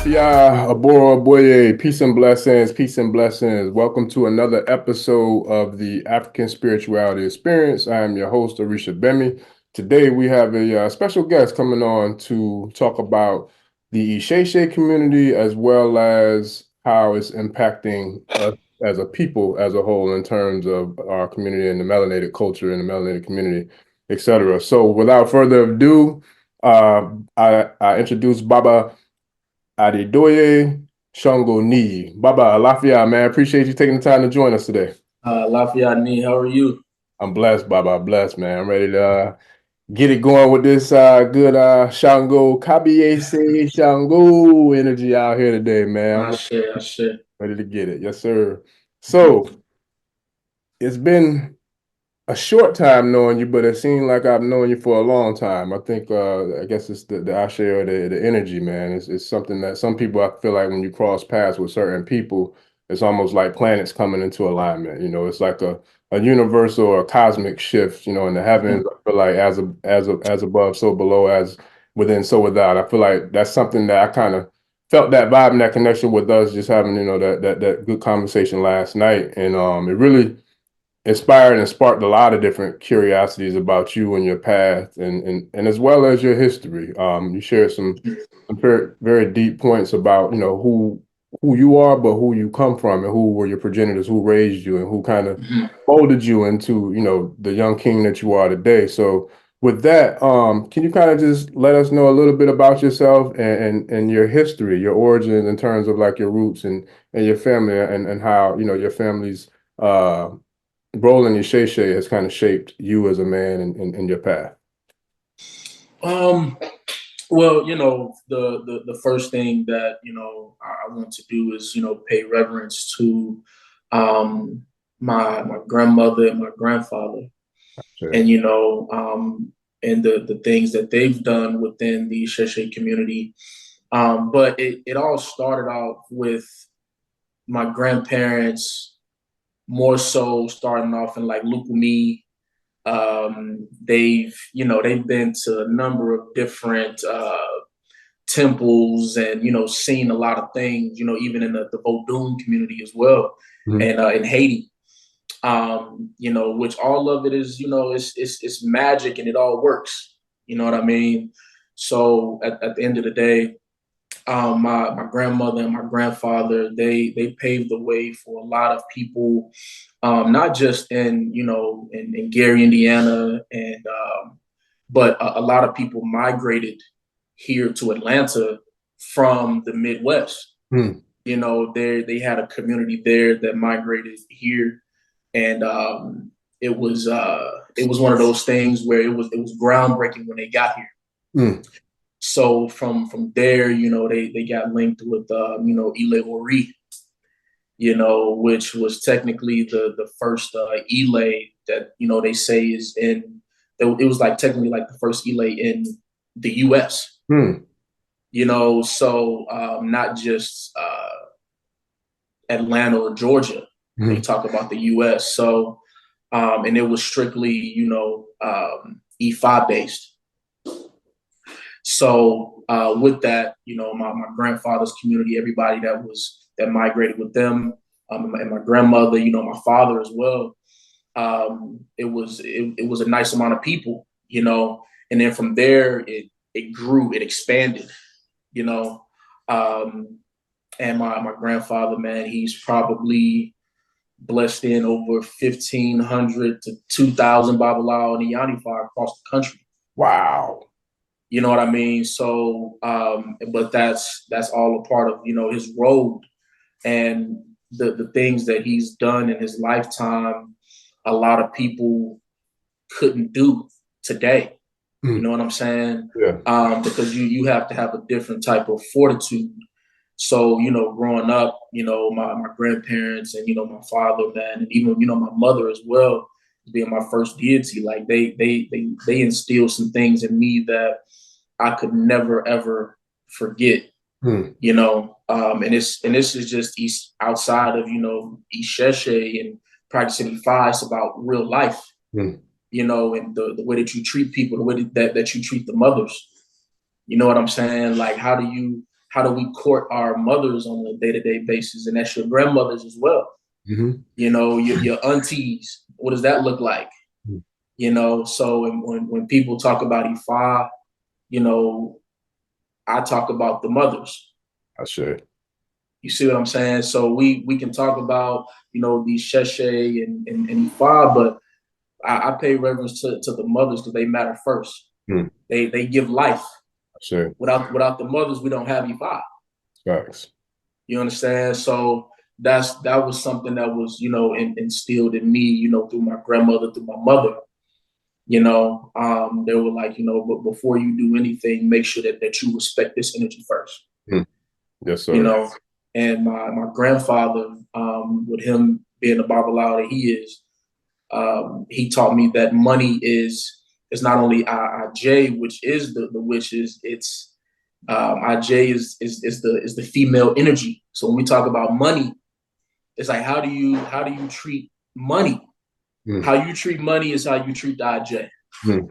Alafia, Aboro Boye, peace and blessings, peace and blessings. Welcome to another episode of the African Spirituality Experience. I am your host, Orisha Bemi. Today we have a special guest coming on to talk about the Isheshe community as well as how it's impacting us as a people as a whole in terms of our community and the melanated culture and the melanated community, etc. So without further ado, I introduce Baba Abidoye Shango Ni Yi. Baba Alafia, man, appreciate you taking the time to join us today. Lafayette, how are you? I'm blessed, Baba. I'm blessed, man. I'm ready to get it going with this good Shango Kabiese Shango energy out here today, man. I'm I share. ready to get it. Yes, sir. So it's been a short time knowing you, but it seemed like I've known you for a long time. I think I guess it's the ashe or the energy, man. It's something that some people I feel like when you cross paths with certain people, it's almost like planets coming into alignment. You know, it's like a universal or a cosmic shift, you know, in the heavens. I feel like as above, so below, as within, so without. I feel like that's something that I kind of felt that vibe and that connection with us just having, you know, that good conversation last night. And it really inspired and sparked a lot of different curiosities about you and your path and as well as your history. You shared some very, very deep points about, you know, who you are, but who you come from and who were your progenitors, who raised you and who kind of molded you into, you know, the young king that you are today. So with that, can you kind of just let us know a little bit about yourself and your history, your origins in terms of like your roots and your family and how, you know, your family's role in your Shay has kind of shaped you as a man and your path? Um, well, the first thing that I want to do is pay reverence to um my grandmother and my grandfather, Sure. and and the things that they've done within the Sheshe community. But it all started off with my grandparents, more so starting off in like Lukumi. They've been to a number of different temples and seen a lot of things. Even in the Vodun community as well, Mhm. and in Haiti. Which all of it is it's magic and it all works. You know what I mean? So at the end of the day, my grandmother and my grandfather they paved the way for a lot of people, not just in Gary, Indiana, and but a lot of people migrated here to Atlanta from the Midwest. Hmm. They had a community there that migrated here, and it was one of those things where it was groundbreaking when they got here. Hmm. So from there, they got linked with Oloye, which was technically the first Elaye that they say is in. It was like technically like the first Elaye in the U.S. Hmm. So not just Atlanta or Georgia. They Hmm. talk about the U.S. So and it was strictly E5 based. So with that, my grandfather's community, everybody that migrated with them, and my grandmother, my father as well. It was a nice amount of people, and then from there it grew, it expanded, you know. Um, and my grandfather, man, he's probably blessed in over 1,500 to 2,000 Babalawo and Iyanifa across the country. Wow. You know what I mean? So, but that's all a part of his road and the things that he's done in his lifetime. A lot of people couldn't do today. You Hmm. know what I'm saying? Yeah. Because you have to have a different type of fortitude. So growing up, my grandparents and my father, man, and even my mother as well, being my first deity, like they instilled some things in me that I could never ever forget. Hmm. And this is just outside of Isheshe and practicing Ifa. It's about real life, Hmm. and the way that you treat people, the way that you treat the mothers. You know what I'm saying? Like how how do we court our mothers on a day-to-day basis, and that's your grandmothers as well. Mm-hmm. You know, your aunties. What does that look like? Mm-hmm. You know, so when people talk about Ifa, you know, I talk about the mothers. I should. You see what I'm saying? So we can talk about, you know, these Sheshe and Ifa, but I pay reverence to the mothers because they matter first. Mm. They give life. I should. Without the mothers, we don't have Ifa. Facts. You understand? So that was something that was, you know, instilled in me, you know, through my grandmother, through my mother. You know, they were like, you know, but before you do anything, make sure that you respect this energy first. Mm. Yes, You sir. know, and my grandfather, with him being the Babalawo that he is, he taught me that money is not only Aj, which is the witches. It's Aj is the female energy. So when we talk about money, it's like how do you treat money? Mm. How you treat money is how you treat the Aj. Mm.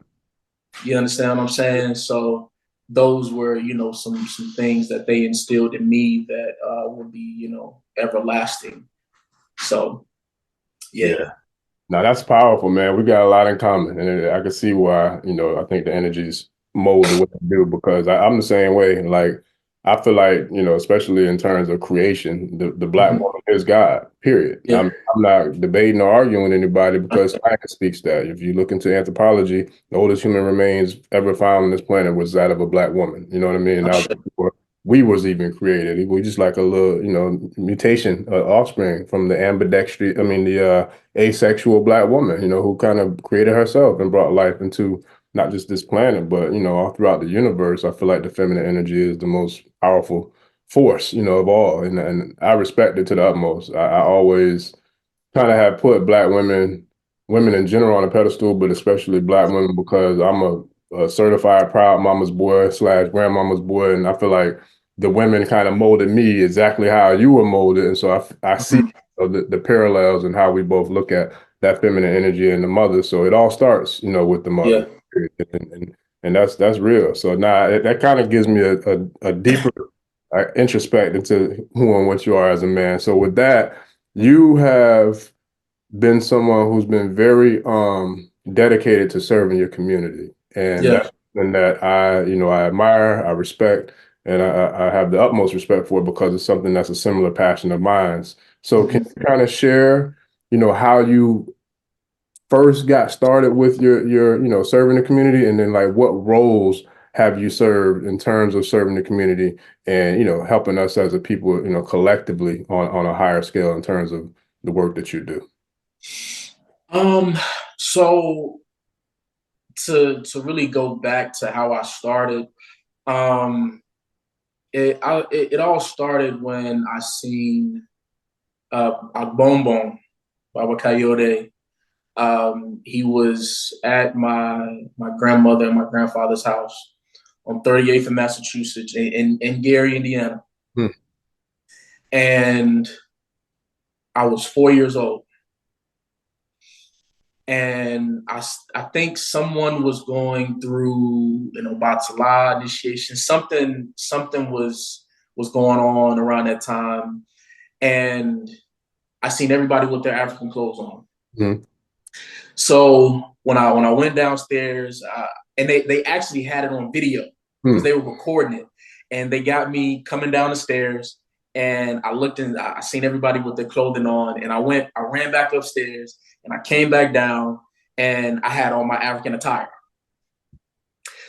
You understand what I'm saying? So those were, you know, some things that they instilled in me that would be, you know, everlasting. So yeah. Yeah. Now that's powerful, man. We got a lot in common, and I can see why. You know, I think the energies mold the way they do because I'm the same way. Like I feel like especially in terms of creation, the black Mm-hmm. woman is God. Period. Yeah. I'm not debating or arguing with anybody because science speaks that. If you look into anthropology, the oldest human remains ever found on this planet was that of a black woman. You know what I mean? And that was before we was even created. We just like a little, mutation, offspring from the ambidextry. I mean, the asexual black woman, who kind of created herself and brought life into not just this planet, but, all throughout the universe. I feel like the feminine energy is the most powerful force, of all. And I respect it to the utmost. I always kind of have put black women in general on a pedestal, but especially black women because I'm a certified proud mama's boy / grandmama's boy. And I feel like the women kind of molded me exactly how you were molded. And so I see Mm-hmm. the parallels and how we both look at that feminine energy in the mother. So it all starts, with the Yeah. mother. And that's real. So now that kind of gives me a deeper introspect into who and what you are as a man. So with that, you have been someone who's been very dedicated to serving your community. And Yeah. that's something that I admire, I respect, and I have the utmost respect for it because it's something that's a similar passion of mine. So can Mm-hmm. you kind of share, how you first got started with your serving the community, and then like what roles have you served in terms of serving the community and helping us as a people collectively on a higher scale in terms of the work that you do. Um, so to really go back to how I started, um, it all started when I seen Agbongbong, Baba Coyote. He was at my grandmother and my grandfather's house on 38th and Massachusetts in Gary, Indiana. Hmm. And I was 4 years old. And I think someone was going through, Batala initiation. Something was going on around that time. And I seen everybody with their African clothes on. Hmm. So when I went downstairs, and they actually had it on video because Hmm. they were recording it, and they got me coming down the stairs, and I looked and I seen everybody with their clothing on, and I ran back upstairs, and I came back down, and I had on my African attire.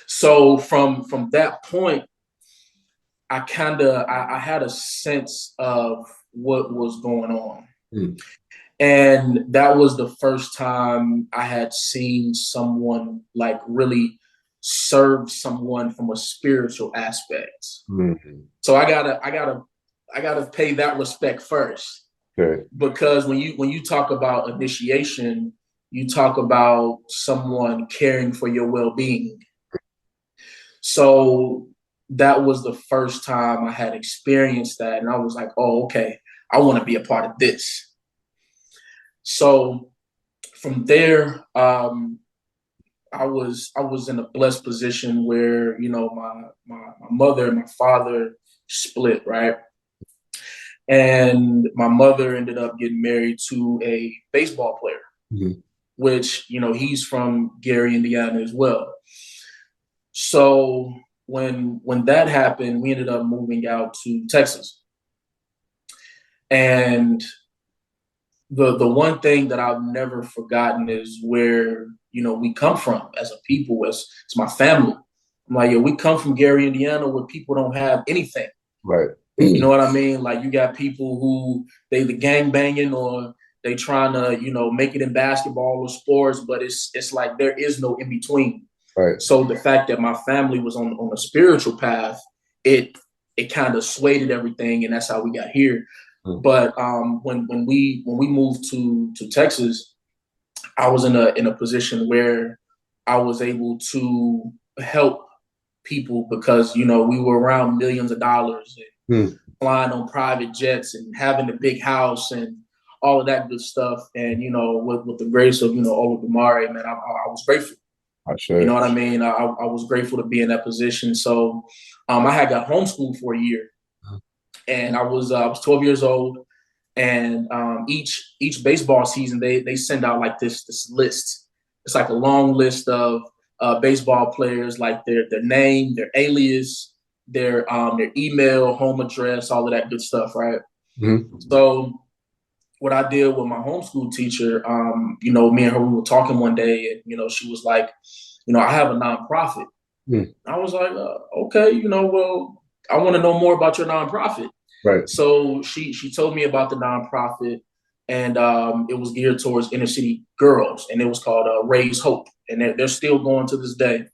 So from that point, I had a sense of what was going on. Hmm. And that was the first time I had seen someone like really serve someone from a spiritual aspect. Hmm. So I gotta pay that respect first. Okay. Because when you talk about initiation, you talk about someone caring for your well-being. So that was the first time I had experienced that. And I was like, oh, okay, I want to be a part of this. So from there, I was in a blessed position where my mother and my father split, right? And my mother ended up getting married to a baseball player, Mhm. which, you know, he's from Gary, Indiana as well. So when that happened, we ended up moving out to Texas. And the one thing that I've never forgotten is where, you know, we come from as a people, as my family. I'm like, yo, we come from Gary, Indiana, where people don't have anything. Right. You know what I mean? Like, you got people who the gang banging, or they trying to, you know, make it in basketball or sports, but it's like there is no in between. Right. So the fact that my family was on a spiritual path, it kind of swayed everything, and that's how we got here. Mm. But when we moved to Texas, I was in a position where I was able to help people, because, you know, we were around millions of dollars and Mm. flying on private jets and having a big house and all of that good stuff. And, you know, with the grace of, you know, Oloye, man, I was grateful. I You know say. what I mean? I was grateful to be in that position. So I had got homeschooled for a year, and I was 12 years old. And each baseball season, they send out like this list. It's like a long list of baseball players, like their name, their alias, their email, home address, all of that good stuff, right? Mhm. So what I did with my homeschool teacher, you know, me and her, we were talking one day, and, you know, she was like, you know, I have a nonprofit. Mm. I was like, okay, you know, well, I want to know more about your nonprofit. Right. So she told me about the nonprofit, and it was geared towards inner city girls, and it was called Raise Hope, and they're still going to this day.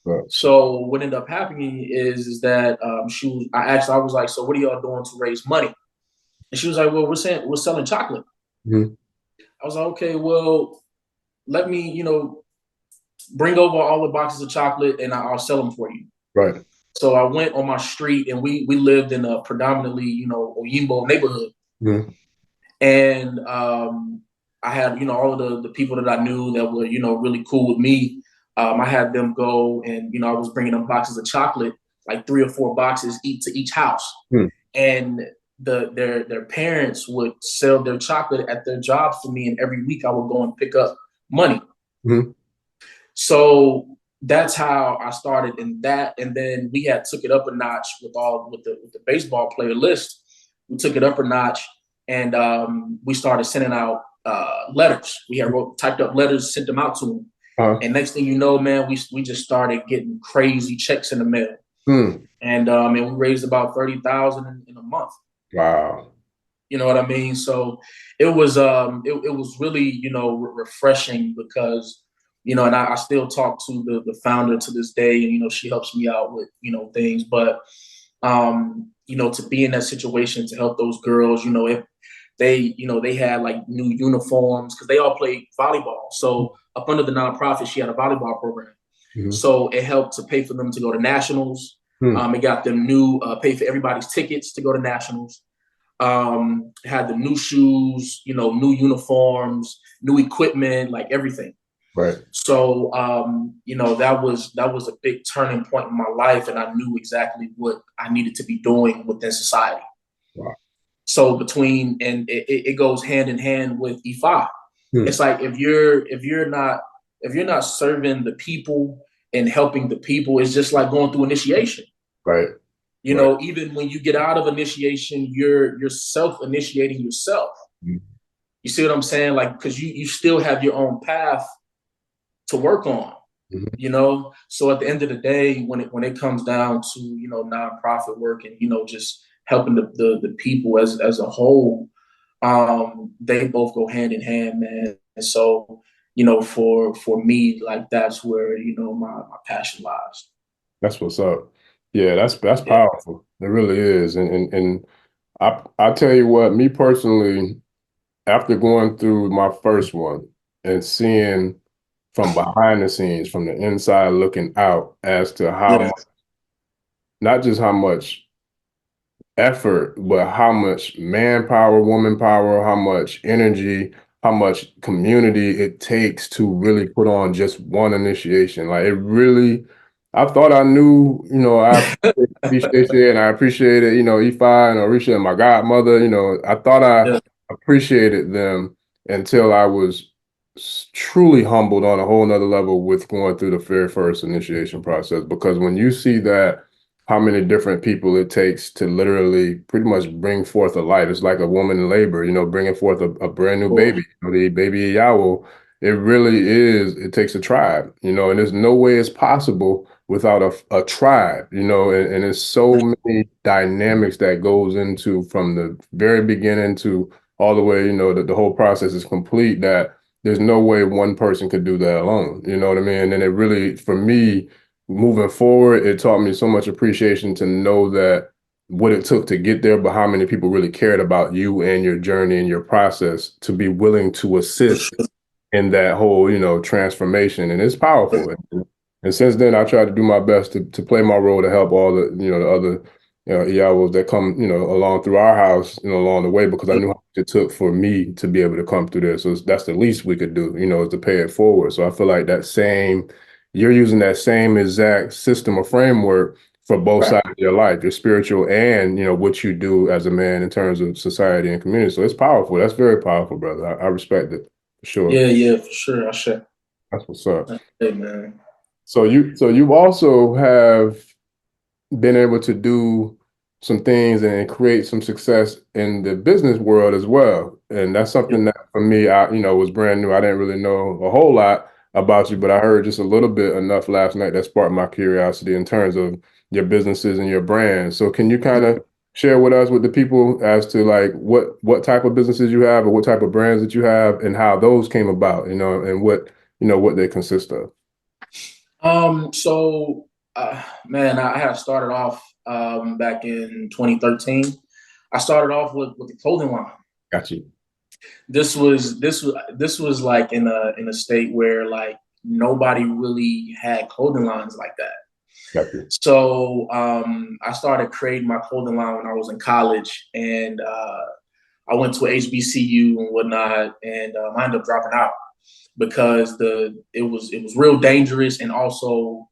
Right. So what ended up happening is that I was like, so what are y'all doing to raise money? And she was like, well, we're selling chocolate. Mhm. I was like, okay, well, let me, you know, bring over all the boxes of chocolate, and I'll sell them for you. Right. So I went on my street, and we lived in a predominantly, you know, Oyimbo neighborhood. Mhm. And I had, you know, all of the people that I knew that were, you know, really cool with me. I had them go, and, you know, I was bringing them boxes of chocolate, like 3 or 4 boxes each to each house. Mm. And their parents would sell their chocolate at their jobs for me, and every week I would go and pick up money. Mhm. So that's how I started in that. And then we had took it up a notch with the baseball player list. We took it up a notch, and we started sending out letters. We had typed up letters, sent them out to them. Uh, And next thing you know, man, we just started getting crazy checks in the mail. mm. And we raised about 30,000 in a month. Wow. You know what I mean? So it was really, you know, refreshing, because, you know, and I still talk to the founder to this day, and, you know, she helps me out with, you know, things. But you know, to be in that situation to help those girls, you know, if they, you know, they had like new uniforms, because they all played volleyball. So up under the nonprofit, she had a volleyball program. Mhm. So it helped to pay for them to go to nationals. Mm. It got them pay for everybody's tickets to go to nationals. Had the new shoes, you know, new uniforms, new equipment, like everything. Right. So you know, that was a big turning point in my life, and I knew exactly what I needed to be doing within society. Wow. So it goes hand in hand with Ifa. Mm. It's like if you're not serving the people and helping the people, it's just like going through initiation. Right. You Right. know, even when you get out of initiation, you're self-initiating yourself. Mm. You see what I'm saying? Like, because you still have your own path to work on, Mhm. you know? So at the end of the day, when it comes down to, you know, nonprofit work, and, you know, just helping the people as a whole, they both go hand in hand, man. And so, you know, for me, like, that's where, you know, my passion lies. That's what's up. Yeah, that's Yeah. powerful. It really is. And I tell you what, me personally, after going through my first one and seeing from behind the scenes, from the inside looking out, as to how Yeah. much, not just how much effort, but how much manpower, woman power, how much energy, how much community it takes to really put on just one initiation. Like, it really, I thought I knew, I appreciate you and I appreciated, Ifa and Orisha and my godmother, I thought I Yeah, appreciated them until I was truly humbled on a whole nother level with going through the very first initiation process. Because when you see that, how many different people it takes to literally pretty much bring forth a life, it's like a woman in labor, bringing forth a brand new cool. baby, the baby Yawo. It really is, it takes a tribe, and there's no way it's possible without a tribe, and there's so many dynamics that goes into from the very beginning to all the way, the whole process is complete that there's no way one person could do that alone. You know what I mean? And it really, for me, moving forward, it taught me so much appreciation to know that what it took to get there, but how many people really cared about you and your journey and your process to be willing to For assist sure. in that whole, transformation. And it's powerful. And since then, I try to do my best to play my role to help all the, the other, Iyawas that come, along through our house, along the way, because I knew how much it took for me to be able to come through there. So that's the least we could do, is to pay it forward. So I feel like you're using that same exact system or framework for both Right. sides of your life, your spiritual and, what you do as a man in terms of society and community. So it's powerful. That's very powerful, brother. I respect it for sure. Yeah, yeah, for sure. I should. That's what's up. Hey, man. So you also have been able to do some things and create some success in the business world as well. And that's Yeah. something that for me, was brand new. I didn't really know a whole lot about you, but I heard just a little bit enough last night that sparked my curiosity in terms of your businesses and your brands. So can you kind of share with us with the people as to like what type of businesses you have or what type of brands that you have and how those came about, and what they consist of? So, man, I had started off back in 2013. I started off with the clothing line. Got you. This was like in a state where like nobody really had clothing lines like that. Got you. So I started creating my clothing line when I was in college, and I went to HBCU and whatnot, and I ended up dropping out because it was real dangerous, and also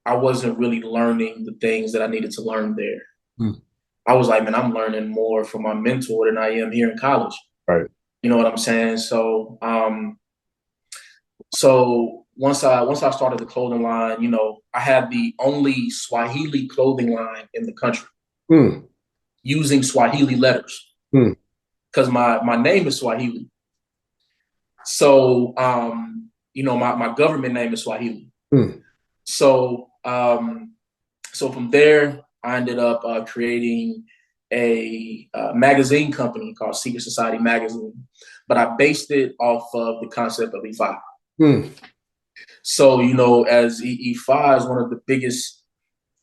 I wasn't really learning the things that I needed to learn there. Hmm. I was like, man, I'm learning more from my mentor than I am here in college. Right. You know what I'm saying? So once I started the clothing line, I had the only Swahili clothing line in the country Hmm. using Swahili letters Hmm. because my name is Swahili. So my government name is Swahili. Hmm. So from there, I ended up creating a magazine company called Secret Society Magazine, but I based it off of the concept of Ifa. Hmm. So, as Ifa is one of the biggest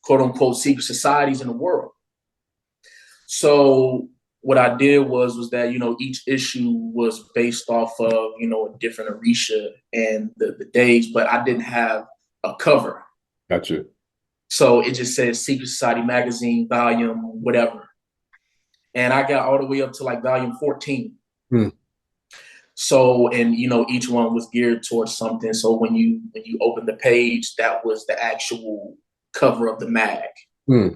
quote unquote secret societies in the world. So what I did was that, each issue was based off of, a different Orisha and the days, but I didn't have a cover. Gotcha. So it just says Secret Society Magazine, volume, whatever. And I got all the way up to like volume 14. Hmm. So, and each one was geared towards something. So when you open the page, that was the actual cover of the mag. Hmm.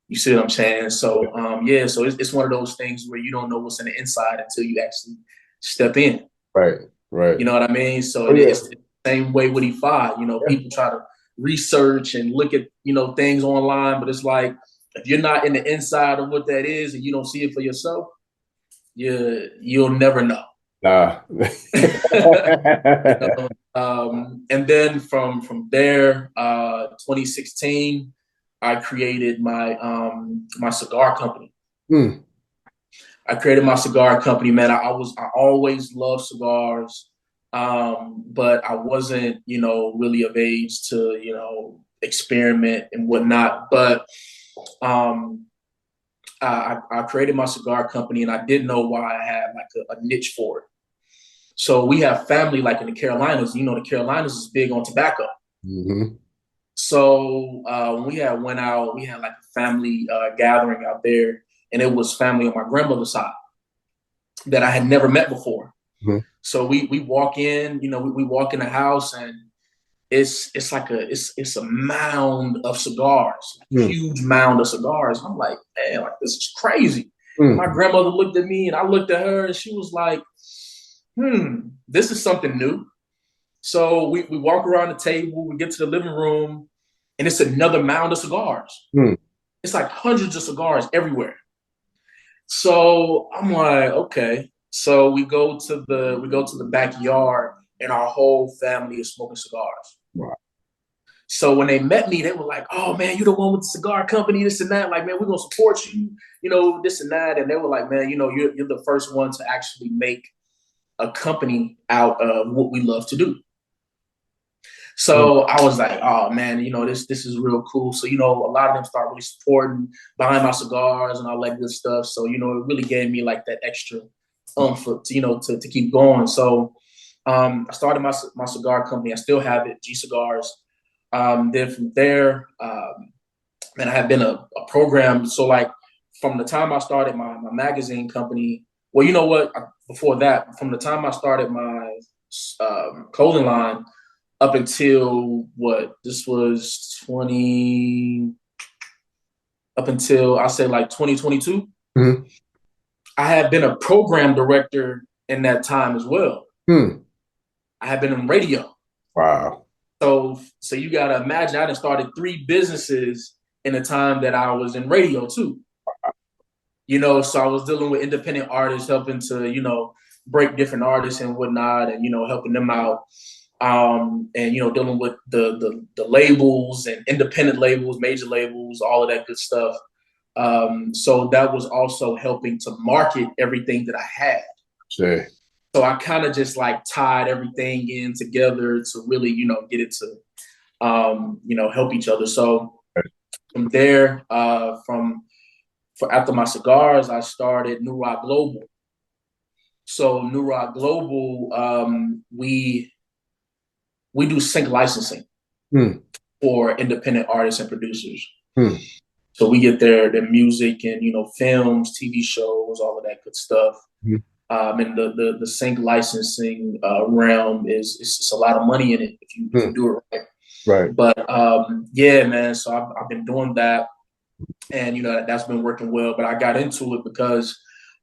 You see what I'm saying? So yeah, so it's one of those things where you don't know what's in the inside until you actually step in. Right. Right. You know what I mean? So Oh yeah. it's the same way with E5. Yeah. People try to research and look at things online, but it's like if you're not in the inside of what that is and you don't see it for yourself, you'll never know. Nah. And then from there, 2016, I created my cigar company. Hmm. I created my cigar company, man. I always loved cigars, but I wasn't, really of age to, experiment and whatnot. But I created my cigar company, and I didn't know why I had like a niche for it. So we have family like in the Carolinas. The Carolinas is big on tobacco. Hmm. So when we had went out, we had like a family gathering out there, and it was family on my grandmother's side that I had never met before. Hmm. So we walk in, we walk in the house, and it's like it's a mound of cigars, like a Mm. huge mound of cigars. I'm like, man, like this is crazy. Mm. My grandmother looked at me and I looked at her and she was like, this is something new. So we walk around the table, we get to the living room, and it's another mound of cigars. Mm. It's like hundreds of cigars everywhere. So I'm like, okay. So we go to the backyard, and our whole family is smoking cigars. Wow. So when they met me, they were like, "Oh man, you the one with the cigar company, this and that. Like, man, we're gonna support you, this and that." And they were like, "Man, you're the first one to actually make a company out of what we love to do." Mm. So I was like, "Oh man, this is real cool." So a lot of them start really supporting, buying my cigars and all that good stuff. So it really gave me like that extra to keep going. So I started my cigar company. I still have it, G Cigars. Then from there, man, I have been a program. So like from the time I started my magazine company, well, you know what? Before that, from the time I started my clothing line up until what this was 20, up until I say like 2022, Mm. I had been a program director in that time as well. Mm. I had been in radio. Wow. So you got to imagine I had started 3 businesses in the time that I was in radio too. So I was dealing with independent artists, helping to, break different artists and whatnot, and, helping them out. And, dealing with the labels and independent labels, major labels, all of that good stuff. So that was also helping to market everything that I had. Say. So I kind of just like tied everything in together to really, get it to, help each other. So from there, for after my cigars, I started New Rock Global. So New Rock Global, we do sync licensing Mm. for independent artists and producers. Mm. So we get their music and films, TV shows, all of that good stuff. Mm. And the sync licensing realm is a lot of money in it if you do it right. Right. But yeah, man. So I've been doing that, and that's been working well. But I got into it because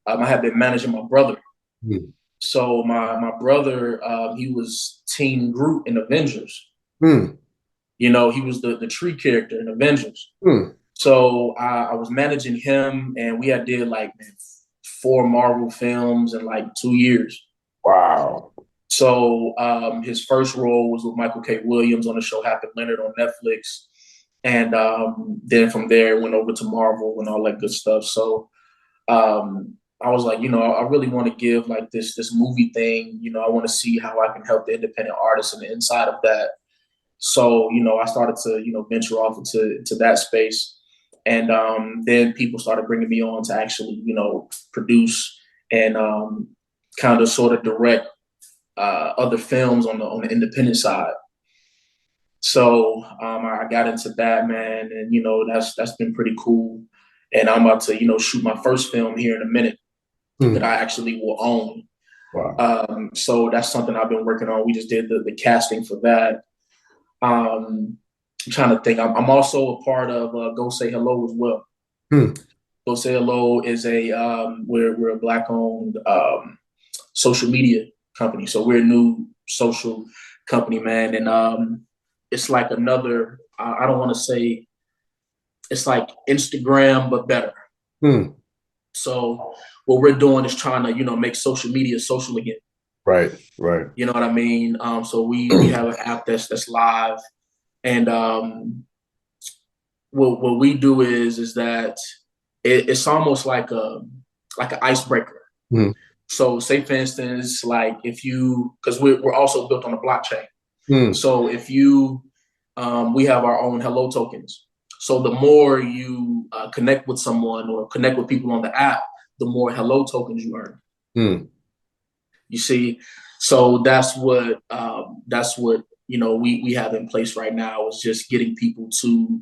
I have been managing my brother. Mm. So my brother, he was Team Groot in Avengers. Mm. He was the tree character in Avengers. Mm. So I was managing him, and we had did like 4 Marvel films in like 2 years. Wow. So his first role was with Michael K. Williams on the show Happy Leonard on Netflix. And then from there, went over to Marvel and all that good stuff. So I was like, I really want to give like this movie thing. I want to see how I can help the independent artists on the inside of that. So, I started to, venture off into that space. And then people started bringing me on to actually, produce and kind of sort of direct other films on the independent side. So I got into that, man, and that's been pretty cool. And I'm about to shoot my first film here in a minute that I actually will own. Wow. So that's something I've been working on. We just did the casting for that. I'm trying to think. I'm also a part of Go Say Hello as well. Mm. Go Say Hello is we're a Black-owned social media company. So we're a new social company, man, and it's like another. I don't want to say it's like Instagram but better. Mm. So what we're doing is trying to make social media social again. Right. Right. You know what I mean? So we have an app that's live, and what we do is that it's almost like an icebreaker. Mm. So say for instance, like if you, because we're also built on a blockchain. Mm. So if you, we have our own hello tokens. So the more you connect with someone or connect with people on the app, the more hello tokens you earn. Mm. You see, so that's what we have in place right now is just getting people to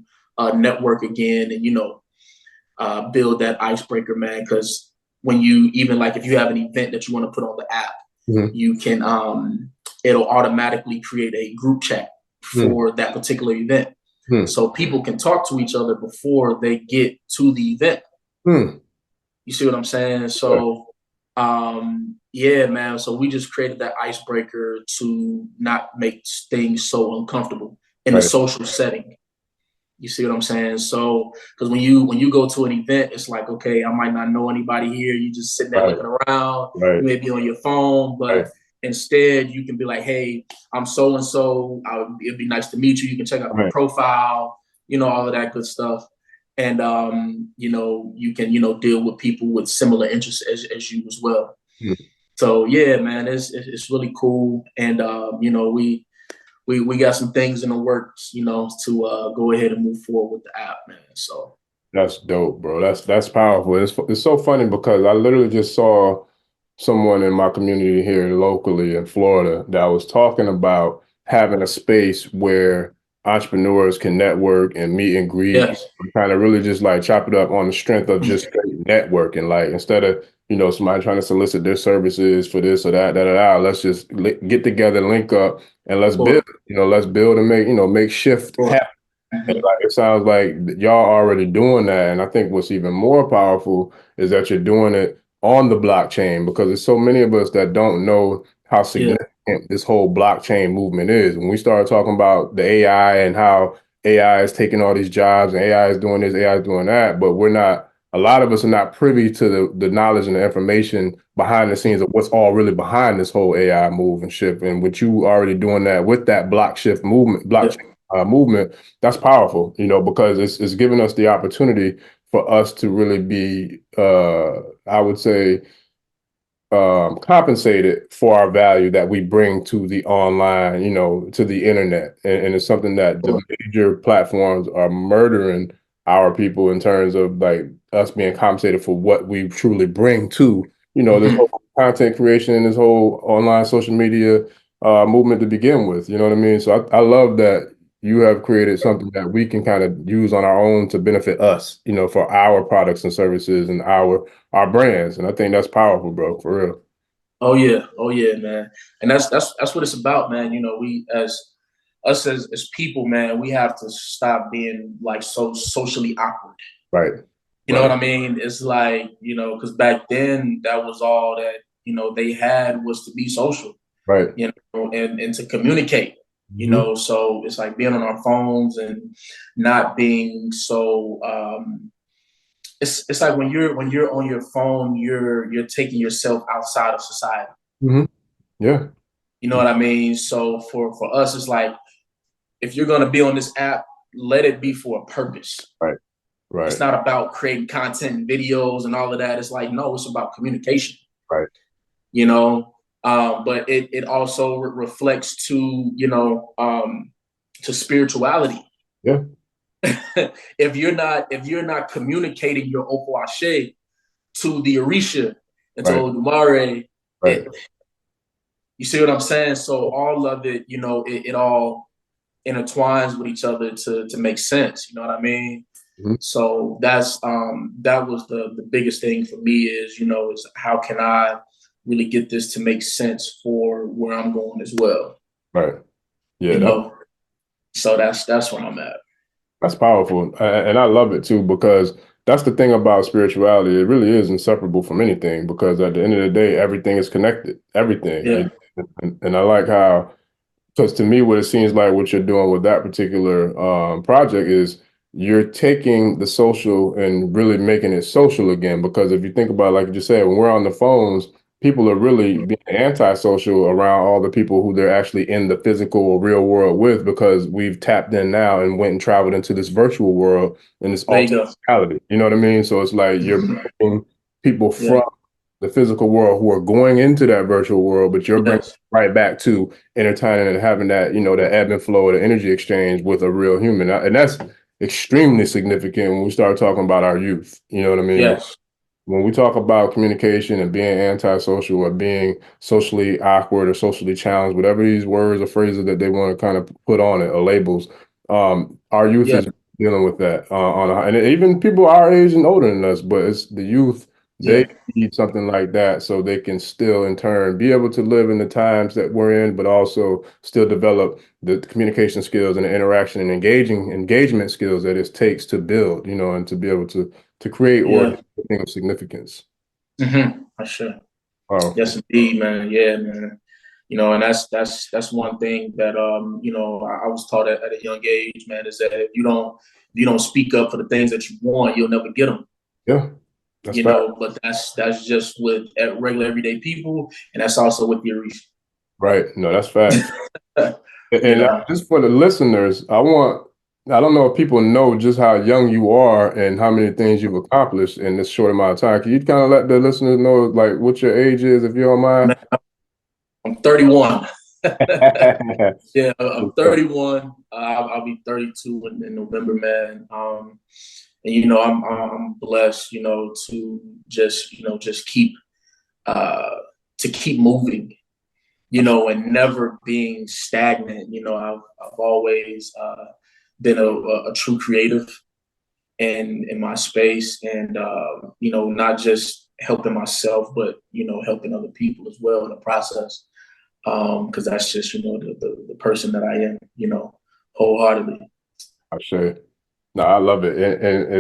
network again and build that icebreaker, man. Because when you even like if you have an event that you want to put on the app, Mm. you can it'll automatically create a group chat for that particular event. Hmm. So people can talk to each other before they get to the event. Hmm. You see what I'm saying? Yeah. So, yeah, man. So we just created that icebreaker to not make things so uncomfortable in a Right. social setting. You see what I'm saying? So, because when you go to an event, it's like, okay, I might not know anybody here. You just sitting there Right. looking around. Right. You may be on your phone, Right. but instead you can be like, hey, I'm so and so. It'd be nice to meet you. You can check out my Right. profile. All of that good stuff. And you can deal with people with similar interests as you as well. Hmm. So yeah, man, it's really cool. And we got some things in the works, to go ahead and move forward with the app, man. So That's dope, bro. That's powerful. It's so funny because I literally just saw someone in my community here locally in Florida that was talking about having a space where entrepreneurs can network and meet and greet, yes, kind of really just like chop it up on the strength of just straight networking. Like instead of, somebody trying to solicit their services for this or that, let's just get together, link up, and let's for, build, let's build and make shift for, happen. And mhm. like it sounds like y'all already doing that. And I think what's even more powerful is that you're doing it on the blockchain because there's so many of us that don't know how Yeah, significant this whole blockchain movement is. When we start talking about the AI and how AI is taking all these jobs and AI is doing this, AI is doing that, but a lot of us are not privy to the knowledge and the information behind the scenes of what's all really behind this whole AI move and shift. And with you already doing that with that yeah. blockchain movement, that's powerful, because it's giving us the opportunity for us to really be, I would say, compensated for our value that we bring to the online, to the internet. And it's something that the For, major platforms are murdering our people in terms of like us being compensated for what we truly bring to, this mhm. whole content creation and this whole online social media movement to begin with. You know what I mean? So I love that you have created something that we can kind of use on our own to benefit us, for our products and services and our brands. And I think that's powerful, bro, for real. Oh yeah, man. And that's what it's about, man. We as us as people, man, we have to stop being like so socially awkward. Right. You know Right. what I mean? It's like, because back then that was all that, they had was to be social, Right. and to communicate, Hmm. so it's like being on our phones and not being so it's like when you're on your phone, you're taking yourself outside of society. Hmm. Yeah. You know what I mean? So for us, it's like if you're gonna be on this app, let it be for a purpose. Right. It's Right. not about creating content and videos and all of that. It's like, no, it's about communication, Right. you know. But it also reflects to, to spirituality. Yeah. if you're not communicating your Okwashe to the Orisha and to Right. Olodumare, Right. it, you see what I'm saying? So all of it, it all intertwines with each other to make sense. You know what I mean? Mhm. So that was the biggest thing for me is how can I really get this to make sense for where I'm going as well. Right. Yeah. You know, so that's where I'm at. That's powerful. And I love it too, because that's the thing about spirituality. It really is inseparable from anything because at the end of the day, everything is connected. Everything. Yeah, And I like how, because to me, what it seems like what you're doing with that particular project is you're taking the social and really making it social again. Because if you think about it, like you just said, when we're on the phones, people are really being antisocial around all the people who they're actually in the physical or real world with because we've tapped in now and went and traveled into this virtual world and this there you alternate go. reality. You know what I mean? So it's like you're bringing people Yeah. from the physical world who are going into that virtual world, but you're bringing Yes. right back to entertaining and having that, that ebb and flow, the energy exchange with a real human. And that's extremely significant when we start talking about our youth. You know what I mean? But Yes. when we talk about communication and being antisocial or being socially awkward or socially challenged, whatever these words or phrases that they want to kind of put on it or labels, our youth Yeah. is dealing with that and even people our age and older than us, but it's the youth they Yeah. need something like that so they can still in turn be able to live in the times that we're in, but also still develop the communication skills and the interaction and engagement skills that it takes to build, you know, and to be able to create or Yeah. hit a thing of significance. For sure. Yes, Powerful. indeed, man. Yeah, man. You know, and that's one thing that you know, I was taught at a young age, man, is that if you don't speak up for the things that you want, you'll never get them. Yeah, that's You fact. know, but that's just with regular everyday people, and that's also with the Orisha. Right. No, that's fact. You And know, just for the listeners, I don't know if people know just how young you are and how many things you've accomplished in this short amount of time. Can you kind of let the listeners know, like, what your age is, if you don't mind? man, I'm 31. Yeah, I'm 31. I'll be 32 in November, man. And you know, I'm blessed, you know, to just keep uh, to keep moving, you know, and never being stagnant. You know, I've always been a true creative in my space, and you know, not just helping myself, but you know, helping other people as well in the process. Because that's just, you know, the person that I am, you know, wholeheartedly. I say. No, I love it, and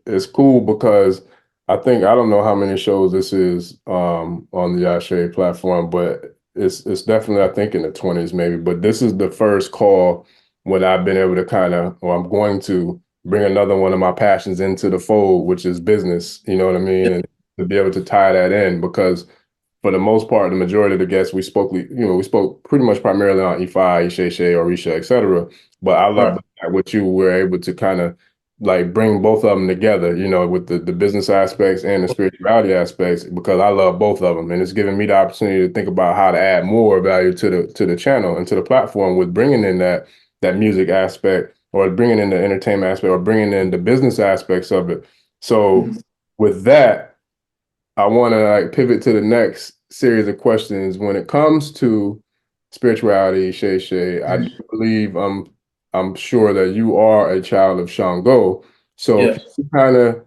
it's cool because I don't know how many shows this is on the Ashe platform, but it's definitely I think in the 20s maybe. But this is the first call when I've been able to kind of, or I'm going to bring another one of my passions into the fold, which is business. You know what I mean, and to be able to tie that in because for the most part, the majority of the guests we spoke pretty much primarily on Ifa, Isheshe, Orisha, etc. But I love Right. that what you were able to kind of like bring both of them together, you know, with the business aspects and the spirituality aspects, because I love both of them, and it's giving me the opportunity to think about how to add more value to the channel and to the platform with bringing in that music aspect, or bringing in the entertainment aspect, or bringing in the business aspects of it. So Mhm. with that. I want to like pivot to the next series of questions. When it comes to spirituality, Shay, I do believe I'm sure that you are a child of Shango. So Yeah. can you kind of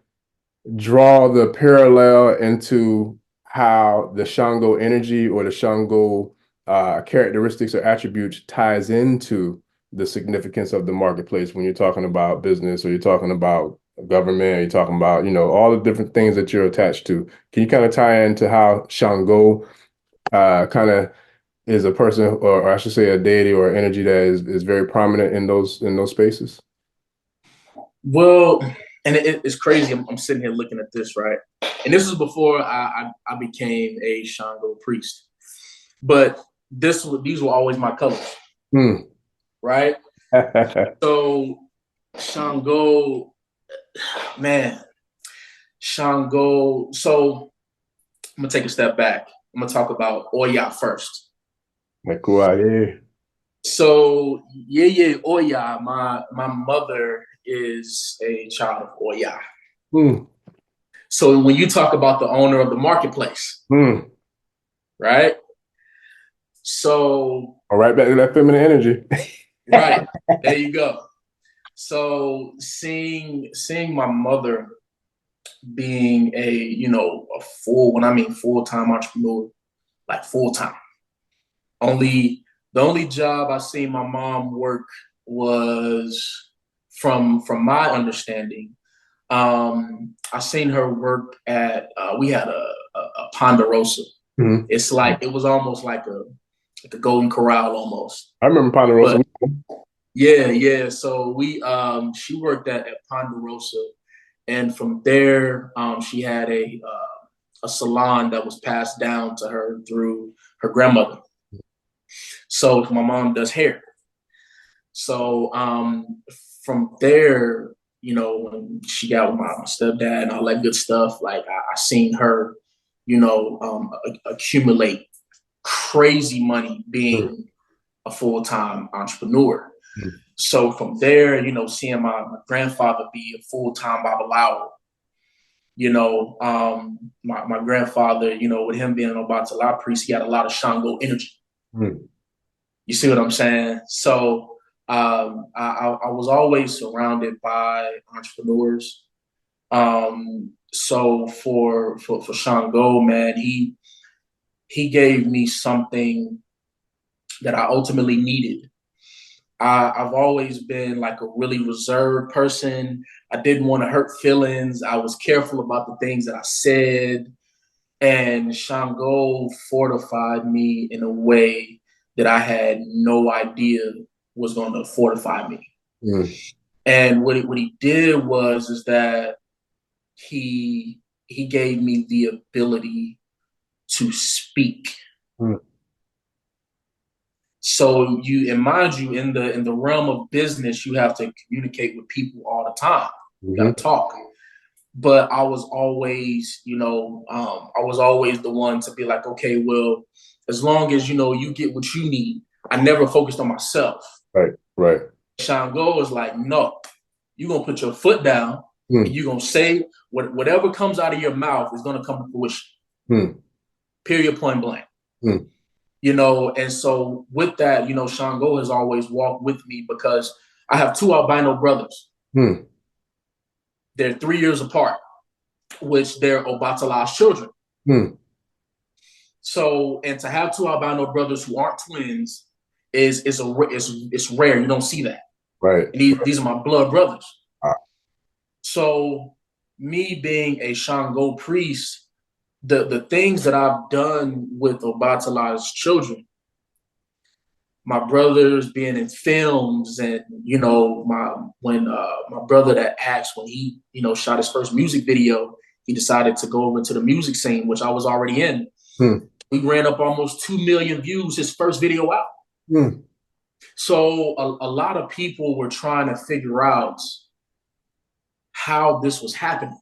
draw the parallel into how the Shango energy or the Shango characteristics or attributes ties into the significance of the marketplace when you're talking about business or you're talking about government, or you're talking about, you know, all the different things that you're attached to. Can you kind of tie into how Shango kind of is a person, or I should say a deity or energy that is very prominent in those spaces? Well, and it's crazy. I'm sitting here looking at this, right? And this was before I became a Shango priest. But these were always my colors, Hmm. right? So Shango, man, Shango. So I'm gonna take a step back. I'm gonna talk about Oya first. Mekuaye. So Yeye Oya, my mother is a child of Oya. Hmm. So when you talk about the owner of the marketplace, Hmm. right? So All right, back to that feminine energy. right, there you go. So seeing my mother being a, you know, a full, when I mean full-time entrepreneur, like full-time. The only job I seen my mom work was from my understanding. I seen her work at we had a Ponderosa. Mhm. It's like it was almost like a Golden Corral almost. I remember Ponderosa. But yeah, yeah. So we she worked at Ponderosa, and from there she had a salon that was passed down to her through her grandmother. So my mom does hair. So from there, you know, when she got with my stepdad and all that good stuff, like I seen her, you know, accumulate crazy money Mm, being a full time entrepreneur. mm, So from there, you know, seeing my grandfather be a full time Babalawo, you know, my grandfather, you know, with him being an Obatala priest, he had a lot of Shango energy. mm, You see what I'm saying? So I was always surrounded by entrepreneurs. So for Shango, man, he gave me something that I ultimately needed. I've always been like a really reserved person. I didn't want to hurt feelings. I was careful about the things that I said. And Shango fortified me in a way that I had no idea was going to fortify me. Mm. And what he did was is that he gave me the ability to speak. Mm. So you, and mind you, in the realm of business, you have to communicate with people all the time. You got to talk. But I was always, I was always the one to be like, okay, well, as long as you get what you need. I never focused on myself. Right, right. Shango was like, no, you're gonna put your foot down and you're gonna say whatever comes out of your mouth is gonna come to fruition. Period, point blank. And so with that, Shango has always walked with me because I have two albino brothers. They're 3 years apart, which they're Obatala's children. So, and to have two albino brothers who aren't twins is rare. You don't see that. Right. And these are my blood brothers. So, me being a Shango priest, the things that I've done with Obatala's children, my brothers being in films, and my brother that acts, when he shot his first music video, he decided to go over to the music scene, which I was already in. We ran up almost 2 million views his first video out. So a lot of people were trying to figure out how this was happening.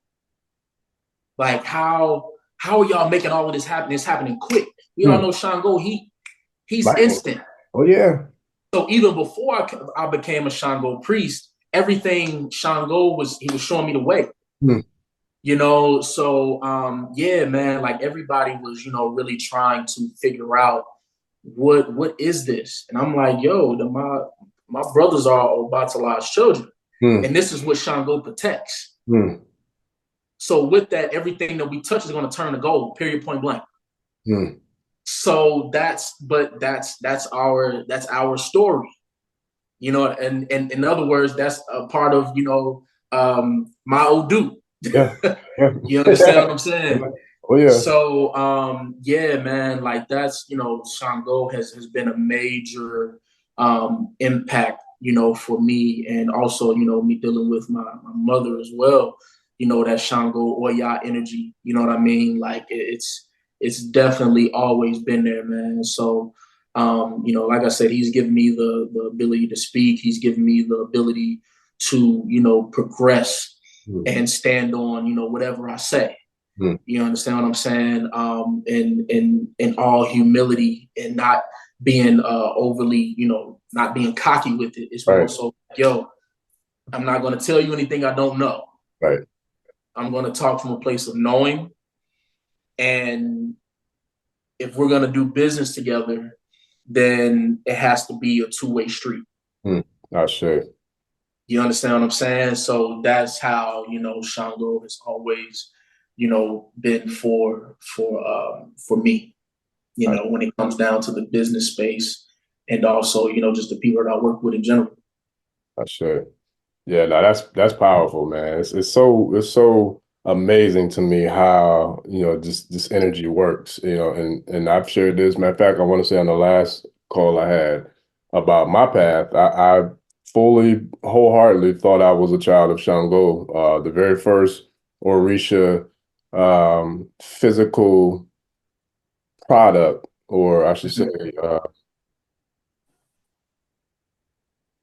Like how are y'all making all of this happen? It's happening quick. We all know Shango, he's instant. Oh yeah. So even before I became a Shango priest, everything Shango he was showing me the way. So yeah, man, like everybody was, really trying to figure out what is this? And I'm like, yo, my brothers are Obatala's children. And this is what Shango protects. So with that, everything that we touch is going to turn to gold, period, point blank. So that's our story. And in other words, that's a part of, my Odu. Yeah. You understand what I'm saying? Oh yeah. So yeah, man, like that's, Shango has been a major impact, for me, and also, me dealing with my mother as well. That Shango Oya energy, you know what I mean? Like it's definitely always been there, man. So like I said, he's given me the ability to speak. He's given me the ability to, progress and stand on, whatever I say. You understand what I'm saying? In all humility, and not being overly, not being cocky with it. It's more so, yo, I'm not going to tell you anything I don't know. Right. I'm going to talk from a place of knowing. And if we're going to do business together, then it has to be a two-way street. Not sure. You understand what I'm saying? So that's how, Shango has always, been for me, when it comes down to the business space, and also, just the people that I work with in general. Not sure. Yeah, no, that's powerful, man. It's so amazing to me how, this energy works, and I've shared this. Matter of fact, I want to say on the last call I had about my path, I fully, wholeheartedly thought I was a child of Shango. The very first Orisha physical product, or I should say,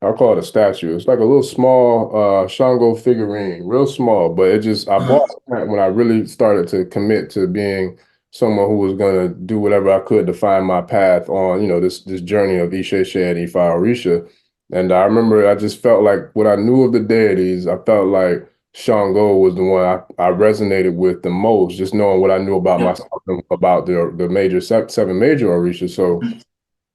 I'll call it a statue. It's like a little small Shango figurine, real small, but I bought it when I really started to commit to being someone who was going to do whatever I could to find my path on, this journey of Ishe and Ifa Orisha. And I remember I just felt like what I knew of the deities, I felt like Shango was the one I resonated with the most, just knowing what I knew about myself and about the major seven major Orishas. So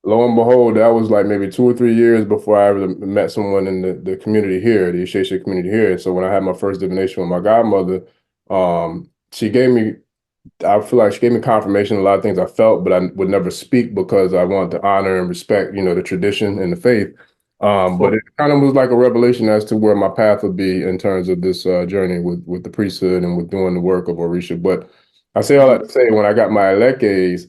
lo and behold, that was like maybe 2 or 3 years before I ever met someone in the community here, the Isheshe community here. So when I had my first divination with my godmother, She gave me, I feel like she gave me confirmation of a lot of things I felt, but I would never speak because I wanted to honor and respect, the tradition and the faith. But Cool. it kind of was like a revelation as to where my path would be in terms of this journey with the priesthood and with doing the work of Orisha. But I say all that to say, when I got my Eleke's,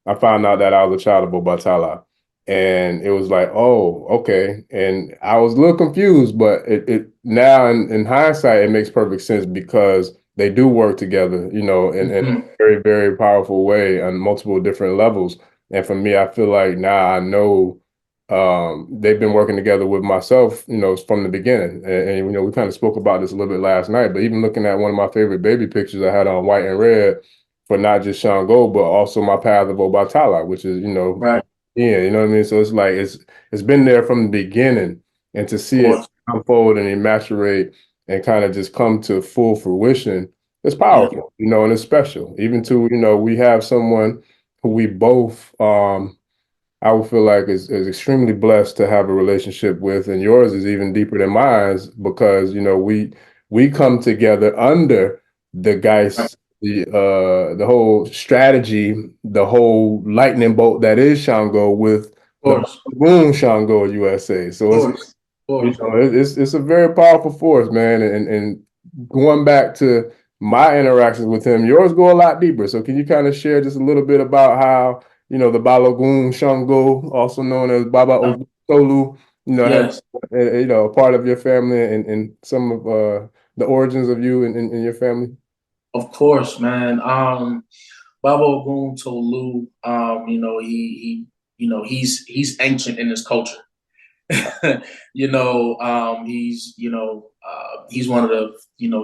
I found out that I was a child of Obatala. And it was like, oh, okay. And I was a little confused, but it now in hindsight, it makes perfect sense because they do work together, in a Mhm. very, very powerful way on multiple different levels. And for me, I feel like now I know they've been working together with myself, from the beginning. And we kind of spoke about this a little bit last night, but even looking at one of my favorite baby pictures I had on white and red for not just Shango, but also my path of Obatala, which is, Right. yeah, you know what I mean? So it's like it's been there from the beginning, and to Of see it course. unfold and emasculate and kind of just come to full fruition, it's Yeah. powerful, and it's special. Even to, we have someone who we both I would feel like is extremely blessed to have a relationship with, and yours is even deeper than mine because we come together under the Right. guys, the whole strategy, the whole lightning bolt that is Shango with the Course. Boom Shango USA. So it's Course. Course. it's a very powerful force, man. And going back to my interactions with him, yours go a lot deeper. So can you kind of share just a little bit about how, the Balogun Shango, also known as Baba Tolu, has, Yes. a part of your family and some of the origins of you and your family? Of course, man. Baba Ogun Tolu, he's ancient in his culture. He's one of the,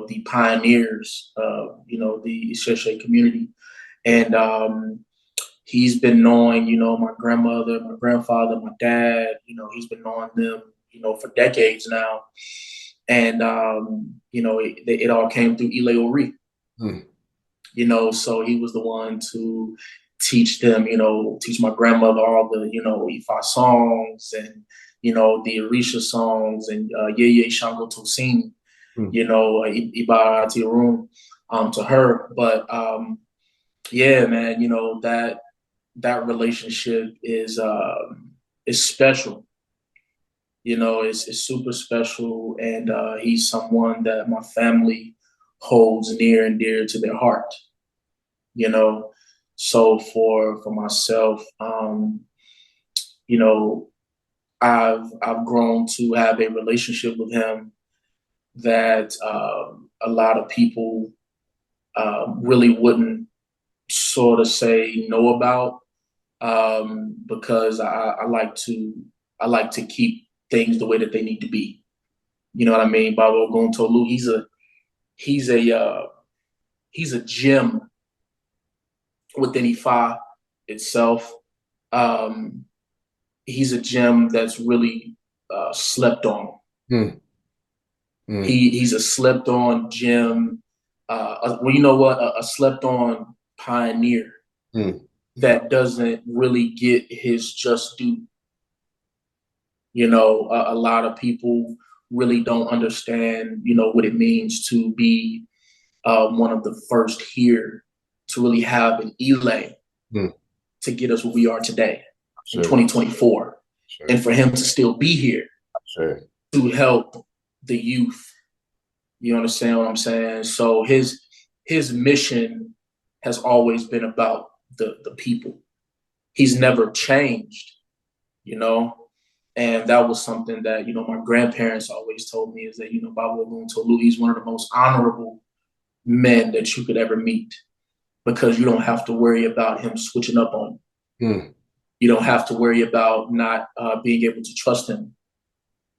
the pioneers of, the Sheshe community. And he's been knowing, my grandmother, my grandfather, my dad, he's been knowing them, for decades now. And, it all came through Oloye. Hmm. So he was the one to teach them, teach my grandmother all the, Ifa songs and, the Orisha songs and Ye Shango Tosin, Hmm. Iba Tirun, to her. But yeah, man, that relationship is special. It's super special, and he's someone that my family holds near and dear to their heart. you know. So for myself, you know, I've grown to have a relationship with him that a lot of people really wouldn't sort of say know about because I like to keep things the way that they need to be. You know what I mean? Baba Ogun Tolu, he's a uh, he's a gem within Ifa itself. Um, he's a gem that's really slept on. Hmm. Hmm. He's a slept on gem. Well, you know what? A slept on pioneer Hmm. that doesn't really get his just due. A lot of people really don't understand, what it means to be one of the first here to really have an elay Hmm. to get us where we are today in Sure. 2024. Sure. And for him to still be here Sure. to help the youth. You understand what I'm saying? So his mission has always been about the people. He's never changed, you know. And that was something that, my grandparents always told me is that, Baba Ogun Tolu, he's one of the most honorable men that you could ever meet because you don't have to worry about him switching up on you. Hmm. You don't have to worry about not being able to trust him,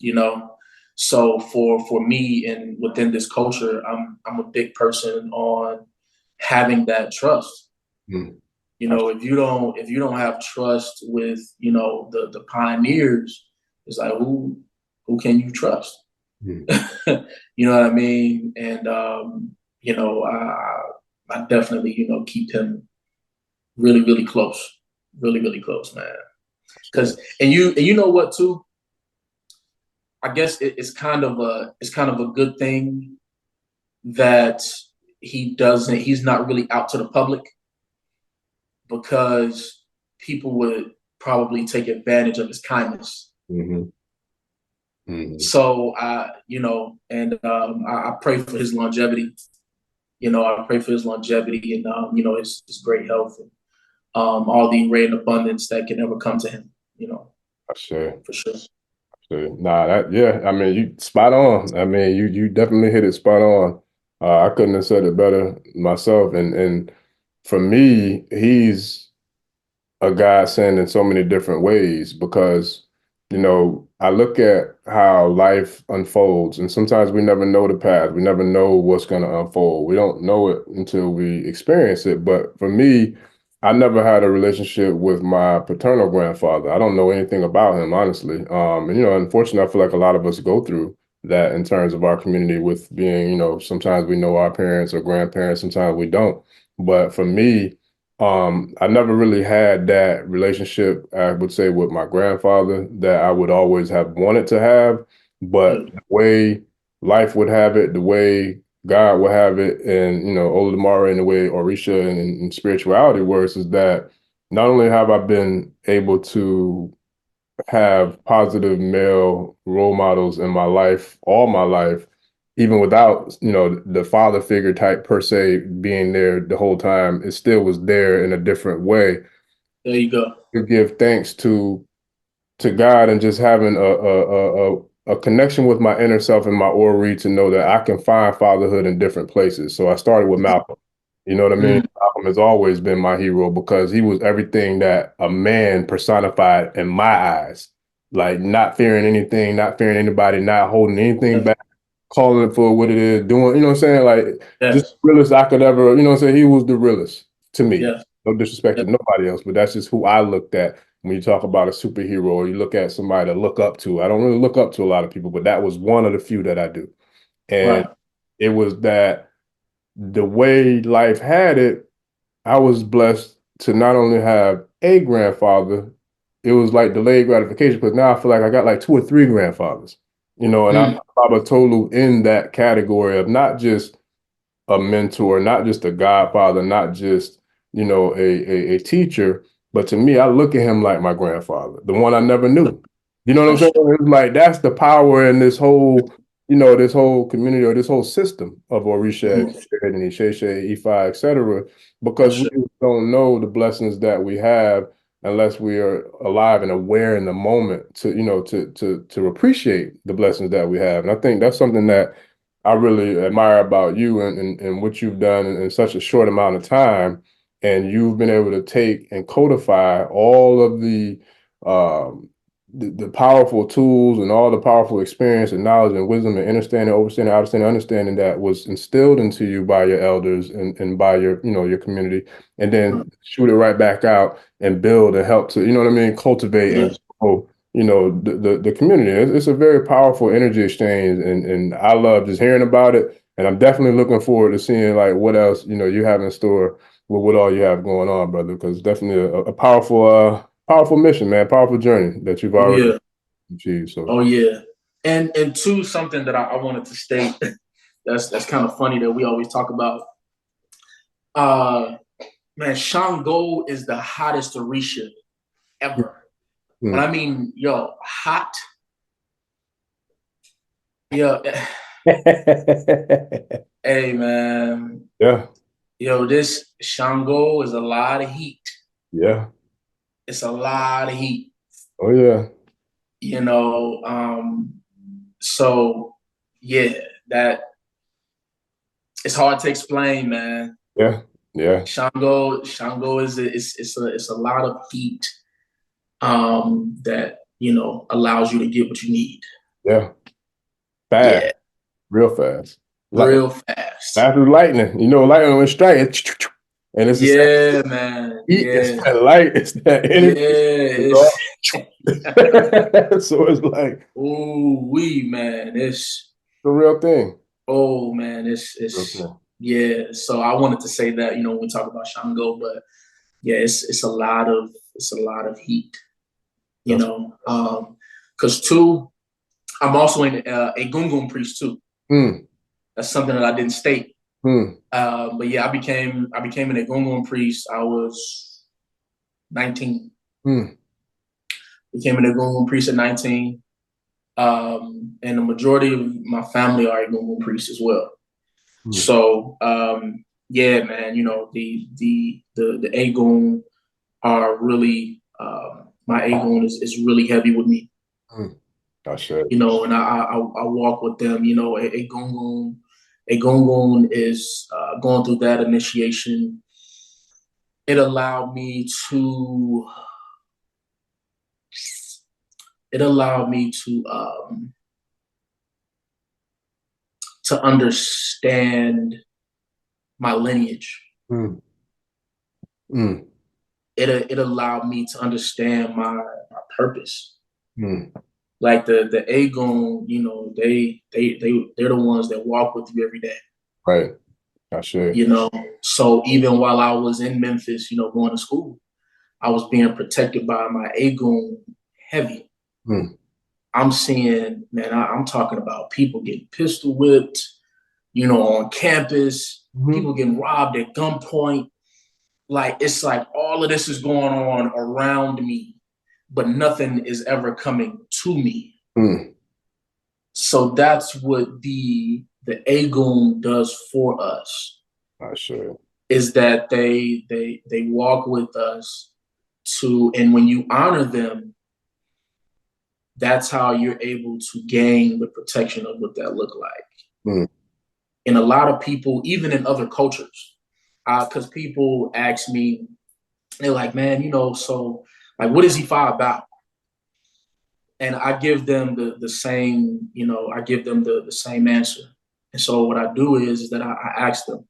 you know. So for me and within this culture, I'm a big person on having that trust. Hmm. If you don't have trust with the pioneers, it's like who can you trust? Hmm. You know what I mean? And I definitely keep him really really close, really really close, man. Sure. And you know what too? I guess it's kind of a good thing that he's not really out to the public because people would probably take advantage of his kindness. Mm-hmm. Mm-hmm. So I pray for his longevity. I pray for his longevity and his great health and all the rain abundance that can ever come to him. Sure. For sure. Nah, I mean, you spot on. I mean, you definitely hit it spot on. I couldn't have said it better myself. And for me, he's a godsend in so many different ways because, I look at how life unfolds, and sometimes we never know the path. We never know what's going to unfold. We don't know it until we experience it. But for me, I never had a relationship with my paternal grandfather. I don't know anything about him, honestly. And, unfortunately, I feel like a lot of us go through that in terms of our community with being, sometimes we know our parents or grandparents, sometimes we don't. But for me, I never really had that relationship, I would say, with my grandfather that I would always have wanted to have. But the way life would have it, the way God would have it, and Oloye and the way Orisha and spirituality works is that not only have I been able to have positive male role models in my life, all my life, even without, the father figure type per se being there the whole time, it still was there in a different way. There you go. To give thanks to God and just having a connection with my inner self and my Ori to know that I can find fatherhood in different places. So I started with Malcolm. You know what I mean? Mm, Malcolm has always been my hero because he was everything that a man personified in my eyes. Like not fearing anything, not fearing anybody, not holding anything yes. back, calling it for what it is, doing, you know what I'm saying? Like just Yes. the realest I could ever, you know what I'm saying? He was the realest to me. Yes. No disrespect to Yes. nobody else, but that's just who I looked at when you talk about a superhero or you look at somebody to look up to. I don't really look up to a lot of people, but that was one of the few that I do. And Right. it was that the way life had it, I was blessed to not only have a grandfather, it was like delayed gratification because now I feel like I got like two or three grandfathers, and I'm Mm, Baba Tolu in that category of not just a mentor, not just a godfather, not just, a teacher, but to me, I look at him like my grandfather, the one I never knew. You know what I'm for saying? sure. It's like that's the power in this whole, this whole community or this whole system of Orisha, Mm, and Isheshe, Ifa, etc. for Because we sure. don't know the blessings that we have unless we are alive and aware in the moment to, to appreciate the blessings that we have. And I think that's something that I really admire about you and what you've done in such a short amount of time. And you've been able to take and codify all of the powerful tools and all the powerful experience and knowledge and wisdom and understanding, overstanding, understanding, understanding that was instilled into you by your elders and by your community, and Mm, then shoot it right back out and build and help to, what I mean, cultivate and yes. grow the community. It's a very powerful energy exchange, and I love just hearing about it. And I'm definitely looking forward to seeing like what else you have in store with what all you have going on, brother. Because definitely a powerful mission, man, powerful journey that you've Oh already yeah. achieved. So Oh yeah. And two, something that I wanted to state that's kind of funny that we always talk about. Uh Man, Shango is the hottest Orisha ever. When mm. I mean, yo, hot, yo, hey man, Yeah, yo, this Shango is a lot of heat. yeah, It's a lot of heat, oh yeah, you know. So yeah, that it's hard to explain, man. yeah, yeah, Shango it's a lot of heat that allows you to get what you need. yeah. Fast, Yeah, real fast. Like real fast. fast as lightning. Lightning when it strike, and it's the same Yeah, man. heat. It's Yeah, that light. It's that yeah. energy. It's all. It's So it's like oh we man. It's the real thing. oh man. Real It's thing. yeah. So I wanted to say that when we talk about Shango, but yeah, it's a lot of heat. That's Because two, I'm also a Gungun priest too. mm, That's something that I didn't state. Mm. But yeah, I became an Egungun priest. I was 19. Mm. Became an Egungun priest at 19. And the majority of my family are Egungun priests as well. Mm. So yeah, man, the Egun are really my Egun is really heavy with me. Mm. Gotcha. And I walk with them. A gungun is going through that initiation. It allowed me to it allowed me to understand my lineage. Mm. Mm. It allowed me to understand my purpose. Mm. Like the Agon, they're the ones that walk with you every day. Right. Gotcha. So even while I was in Memphis, going to school, I was being protected by my Agon heavy. Mm. I'm seeing, man, I'm talking about people getting pistol whipped, on campus, Mm-hmm. people getting robbed at gunpoint. Like, it's like all of this is going on around me, but nothing is ever coming to me. Mm. So that's what the Agun does for us, Gotcha. is that they walk with us and when you honor them, that's how you're able to gain the protection of what that look like. Mm. And a lot of people, even in other cultures, because people ask me, they're like, man, so like, what is Ifa about? And I give them the same, I give them the same answer. And so what I do is that I ask them,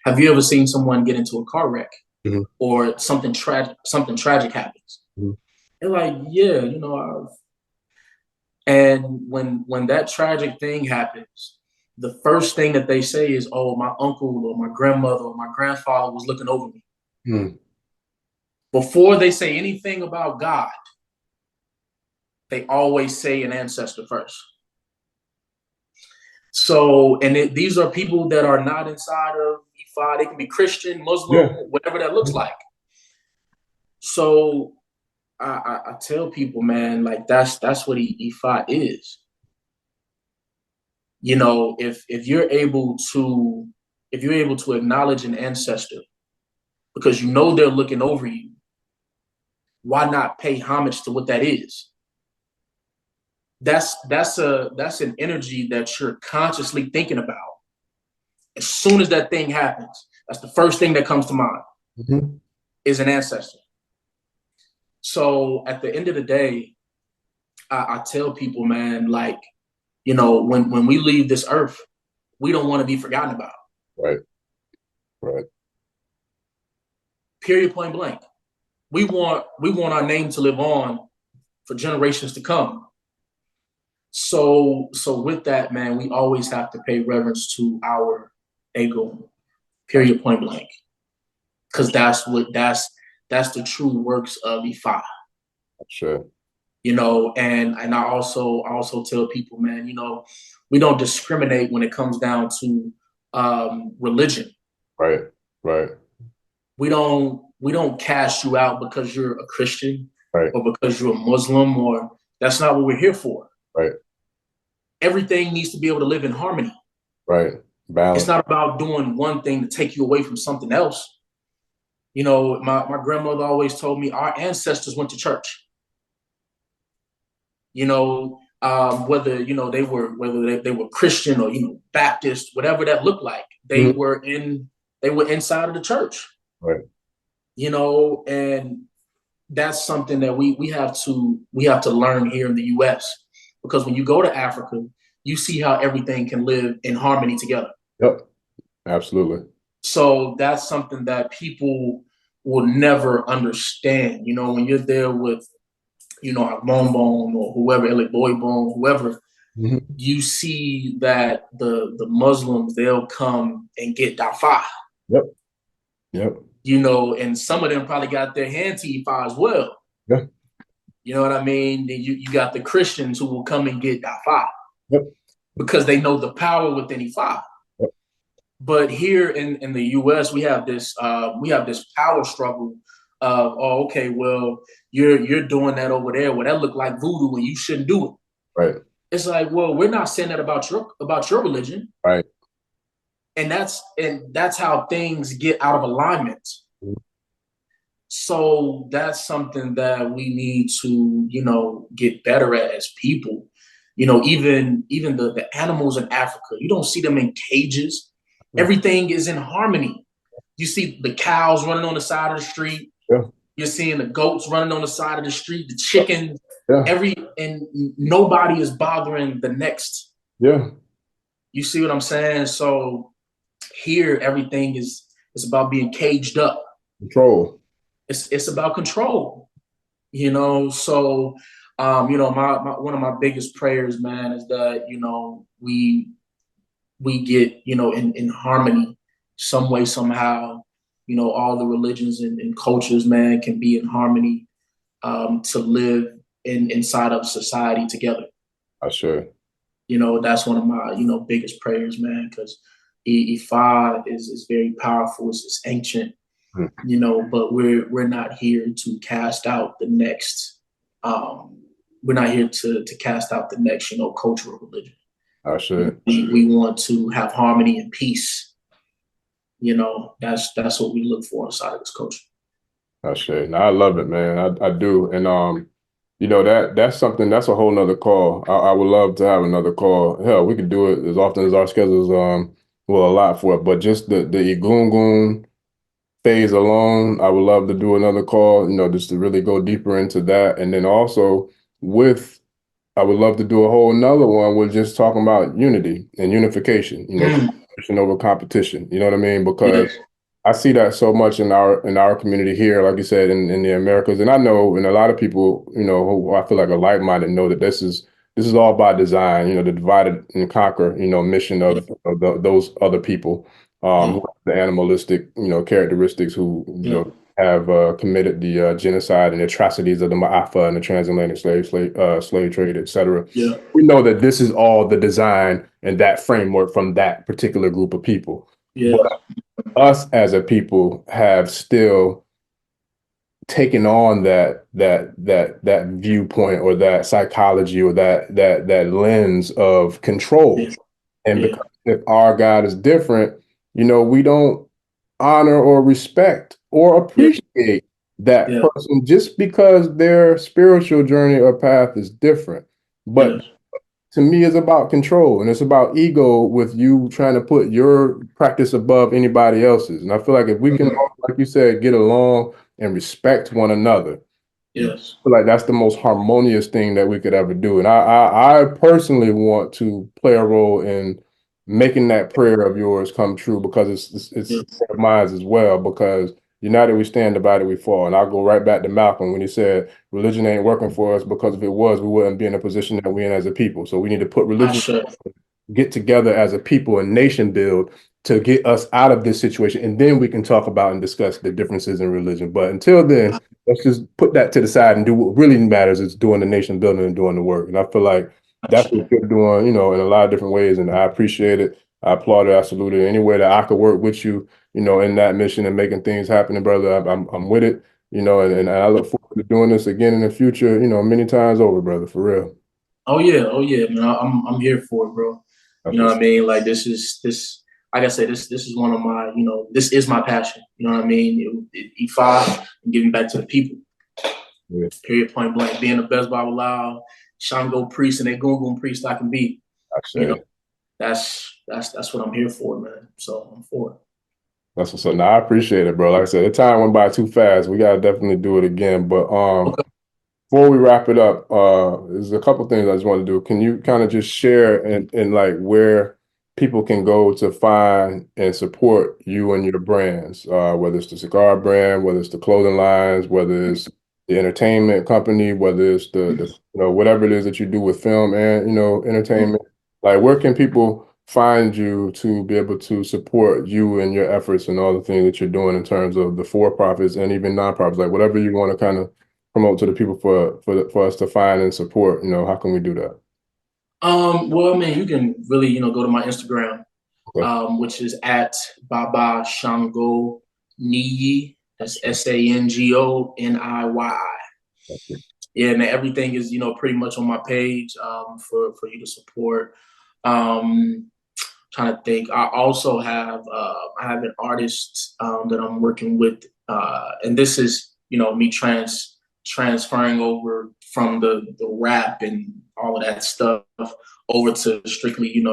have you ever seen someone get into a car wreck Mm-hmm. or something tragic happens? Mm-hmm. They're like, yeah, I've. And when that tragic thing happens, the first thing that they say is, oh, my uncle or my grandmother or my grandfather was looking over me. Mm. Before they say anything about God, they always say an ancestor first. So, and these are people that are not inside of Ifa. They can be Christian, Muslim, Yeah. whatever that looks like. So I tell people, man, like that's what Ifa is. If you're able to acknowledge an ancestor because they're looking over you, why not pay homage to what that is? That's an energy that you're consciously thinking about. As soon as that thing happens, that's the first thing that comes to mind, Mm-hmm. is an ancestor. So at the end of the day, I tell people, man, like, when we leave this earth, we don't want to be forgotten about. Right. Right. Period, point blank. We want our name to live on for generations to come. So with that, man, we always have to pay reverence to our ego. Period, point blank. Because that's the true works of Ifa. Sure. And I also tell people, man, we don't discriminate when it comes down to religion. Right. Right. We don't cast you out because you're a Christian Right. or because you're a Muslim, or that's not what we're here for. Right. Everything needs to be able to live in harmony. Right. It's Balance. not about doing one thing to take you away from something else. My grandmother always told me our ancestors went to church. Whether they were Christian or Baptist, whatever that looked like, they Mhm. were inside of the church. Right. And that's something that we have to learn here in the U.S. because when you go to Africa, you see how everything can live in harmony together. Yep. Absolutely. So that's something that people will never understand. When you're there with, a Bonbon or whoever, Oloye Bone, whoever, Mm-hmm. you see that the Muslims, they'll come and get Dafa, Yep. Yep. and some of them probably got their hand to Ifa as well. Yeah. You know what I mean? Then you got the Christians who will come and get Dafa Yep. because they know the power within Ifa. Yep. But here in the US, we have this power struggle of, oh, okay, well, you're doing that over there. Well, that look like voodoo and you shouldn't do it. Right. It's like, well, we're not saying that about your religion. Right. And that's how things get out of alignment. So that's something that we need to, get better at as people. Even the animals in Africa, you don't see them in cages. Yeah. Everything is in harmony. You see the cows running on the side of the street. Yeah. You're seeing the goats running on the side of the street, the chickens, Yeah. and nobody is bothering the next. Yeah. You see what I'm saying? So here, everything is about being caged up. Control. It's about control. So my one of my biggest prayers, man, is that we get in harmony some way somehow. All the religions and cultures, man, can be in harmony, to live inside of society together. I sure. That's one of my biggest prayers, man, because Ifa is very powerful. It's ancient, but we're not here to cast out the next. We're not here to cast out the next cultural religion. I sure. We want to have harmony and peace. That's what we look for inside of this culture. I sure. No, I love it, man. I do. And that's something, that's a whole nother call. I would love to have another call. Hell, we could do it as often as our schedules will allow for it. But just the Egungun phase alone, I would love to do another call, just to really go deeper into that. And then also with I would love to do a whole nother one with just talking about unity and unification, competition over competition. You know what I mean? Because Yes. I see that so much in our community here, like you said, in the Americas. And I know, and a lot of people, who I feel like are like-minded know that this is all by design, the divide and conquer, mission of those other people, who have the animalistic, characteristics who, have committed the genocide and atrocities of the Ma'afa and the transatlantic slave trade, et cetera. Yeah. We know that this is all the design and that framework from that particular group of people. Yeah. But us as a people have still taken on that viewpoint or that psychology or that lens of control. Yeah. And Yeah. because if our God is different, we don't honor or respect or Yeah. appreciate that Yeah. person just because their spiritual journey or path is different. But Yes. to me, it's about control and it's about ego with you trying to put your practice above anybody else's. And I feel like if we can, like you said, get along and respect one another, Yes. feel like that's the most harmonious thing that we could ever do. And I personally want to play a role in making that prayer of yours come true because it's Yeah. of mine as well. Because united we stand, divided we fall. And I'll go right back to Malcolm when he said religion ain't working for us because if it was, we wouldn't be in a position that we're in as a people. So we need to put I religion, should. get together as a people and nation build to get us out of this situation. And then we can talk about and discuss the differences in religion. But until then, let's just put that to the side and do what really matters is doing the nation building and doing the work. And I feel like I that's what should. you're doing, in a lot of different ways. And I appreciate it. I applaud it. I salute it. Any way that I could work with you, in that mission and making things happen, brother, I'm with it, and I look forward to doing this again in the future, many times over, brother, for real. Oh yeah, man. I'm here for it, bro. That's You know what's what I mean? Like this. Like I said, this is one of my, this is my passion. You know what I mean? E5 and giving back to the people. yeah, Period. Point blank. Being the best Bible Lao, Shango priest and a Gungun priest I can be. I You know, say. that's what I'm here for, man. So I'm for it. That's what's up. Now, I appreciate it, bro. Like I said, the time went by too fast. We gotta definitely do it again. But Okay. before we wrap it up, there's a couple things I just want to do. Can you kind of just share and like where people can go to find and support you and your brands, whether it's the cigar brand, whether it's the clothing lines, whether it's the entertainment company, whether it's the whatever it is that you do with film and entertainment. Like where can people find you to be able to support you and your efforts and all the things that you're doing in terms of the for-profits and even nonprofits, like whatever you want to kind of promote to the people for us to find and support, how can we do that? Well, I mean, you can really, go to my Instagram. Okay. which is at Baba Shango Ni Yi. That's Gotcha. SANGO NIYI. Gotcha. Yeah, and everything is pretty much on my page for you to support. Um, Trying to think. I have an artist that I'm working with, and this is me transferring over from the rap and all of that stuff over to strictly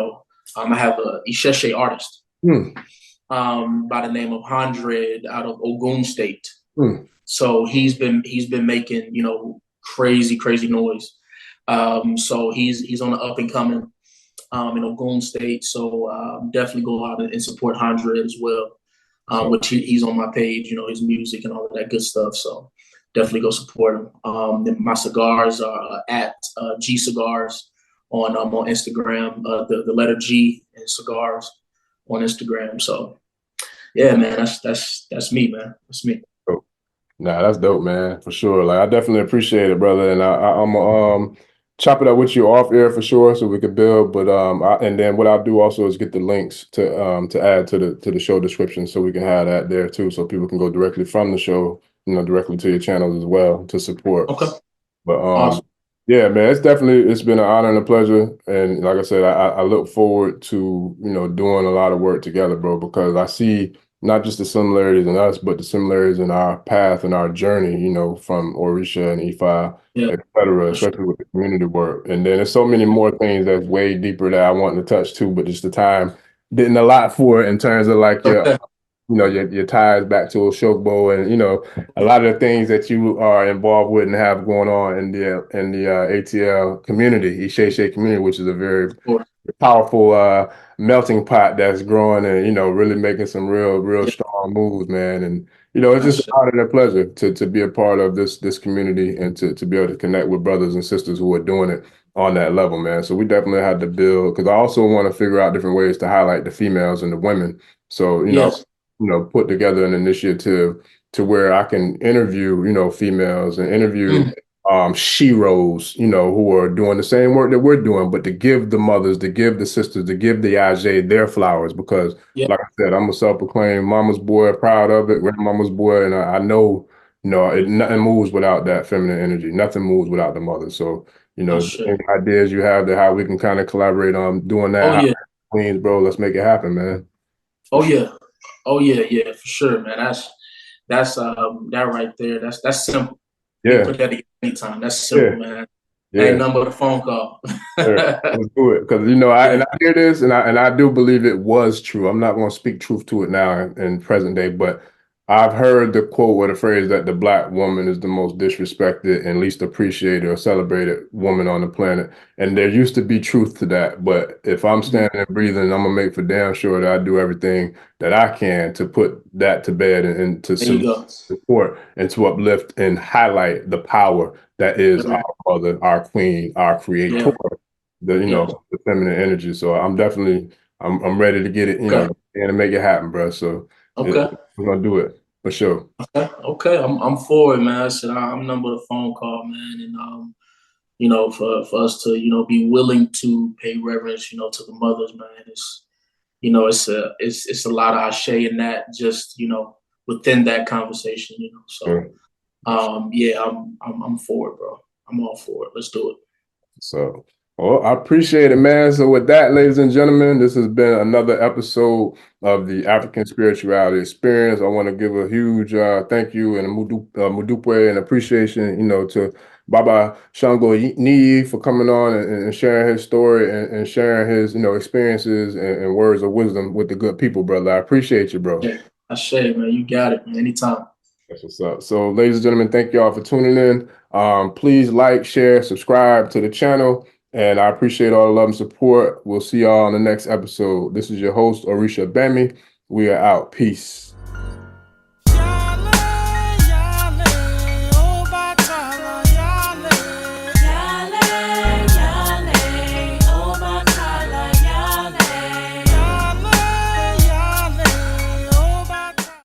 I have a Isheshe artist Hmm. by the name of Hundred out of Ogun State. Hmm. So he's been making crazy noise. So he's on the up and coming in Ogun State. So definitely go out and support Hundred as well, So, which he's on my page, his music and all of that good stuff. So definitely go support him. My cigars are at G Cigars on Instagram, the letter G and cigars on Instagram. So yeah, man, that's me, man. That's me. so nah, that's dope, man, for sure. Like I definitely appreciate it, brother. And I'm chop it up with you off air for sure, so we could build. But and then what I'll do also is get the links to add to the show description, so we can have that there too, so people can go directly from the show, directly to your channels as well to support. Okay, But awesome. yeah, man, it's been an honor and a pleasure. And like I said, I look forward to, doing a lot of work together, bro, because I see not just the similarities in us, but the similarities in our path and our journey, from Orisha and Ifa, Yeah, et cetera, for sure. especially with the community work. And then there's so many more things that's way deeper that I want to touch too, but just the time didn't allot for it in terms of like your Okay, your ties back to Oshogbo and a lot of the things that you are involved with and have going on in the ATL community, Isheshe community, which is a very of course. powerful melting pot that's growing and really making some real Yeah, strong moves, man. And it's just an that's honor and a pleasure to be a part of this community and to be able to connect with brothers and sisters who are doing it on that level, man. So we definitely had to build because I also want to figure out different ways to highlight the females and the women. So yes. put together an initiative to where I can interview females and interview Mm, sheroes, who are doing the same work that we're doing, but to give the mothers, to give the sisters, to give the Ajay their flowers, because yeah, like I said, I'm a self-proclaimed mama's boy, proud of it, grandmama's boy, and I know, nothing moves without that feminine energy. Nothing moves without the mother. So, I any should. ideas you have to how we can kind of collaborate on doing Oh that, how yeah. Queens, bro, let's make it happen, man. For Oh sure. yeah. Oh yeah, for sure, man. That's that right there. That's simple. We can Yeah, put that together anytime. That's simple, yeah, man. Ain't yeah. nothing but a phone call. Sure. Let's do it because Yeah, I hear this and I do believe it was true. I'm not going to speak truth to it now in present day, but I've heard the quote or the phrase that the black woman is the most disrespected and least appreciated or celebrated woman on the planet. And there used to be truth to that, but if I'm mhm. standing and breathing, I'm gonna make for damn sure that I do everything that I can to put that to bed and to There you go. support and to uplift and highlight the power that is All our right. mother, our queen, our creator, Yeah, the yeah. the feminine energy. So I'm ready to get it, Okay, and make it happen, bro. So okay, we're gonna do it for sure. okay. I'm for it, man. I said I'm number the phone call, man, and for us to be willing to pay reverence, to the mothers, man. It's a lot of ashe in that, just within that conversation. So Yeah. yeah, I'm for it, bro. I'm all for it. Let's do it. So, well, I appreciate it, man. So, with that, ladies and gentlemen, this has been another episode of the African Spirituality Experience. I want to give a huge thank you and a mudupwe and appreciation, to Baba Shango Ni Yi for coming on and sharing his story and sharing his, experiences and words of wisdom with the good people, brother. I appreciate you, bro. Yeah, ashe, man. You got it, man. Anytime. That's what's up. So, ladies and gentlemen, thank y'all for tuning in. Please like, share, subscribe to the channel, and I appreciate all the love and support. We'll see y'all on the next episode. This is your host, Orisha Bami. We are out. Peace.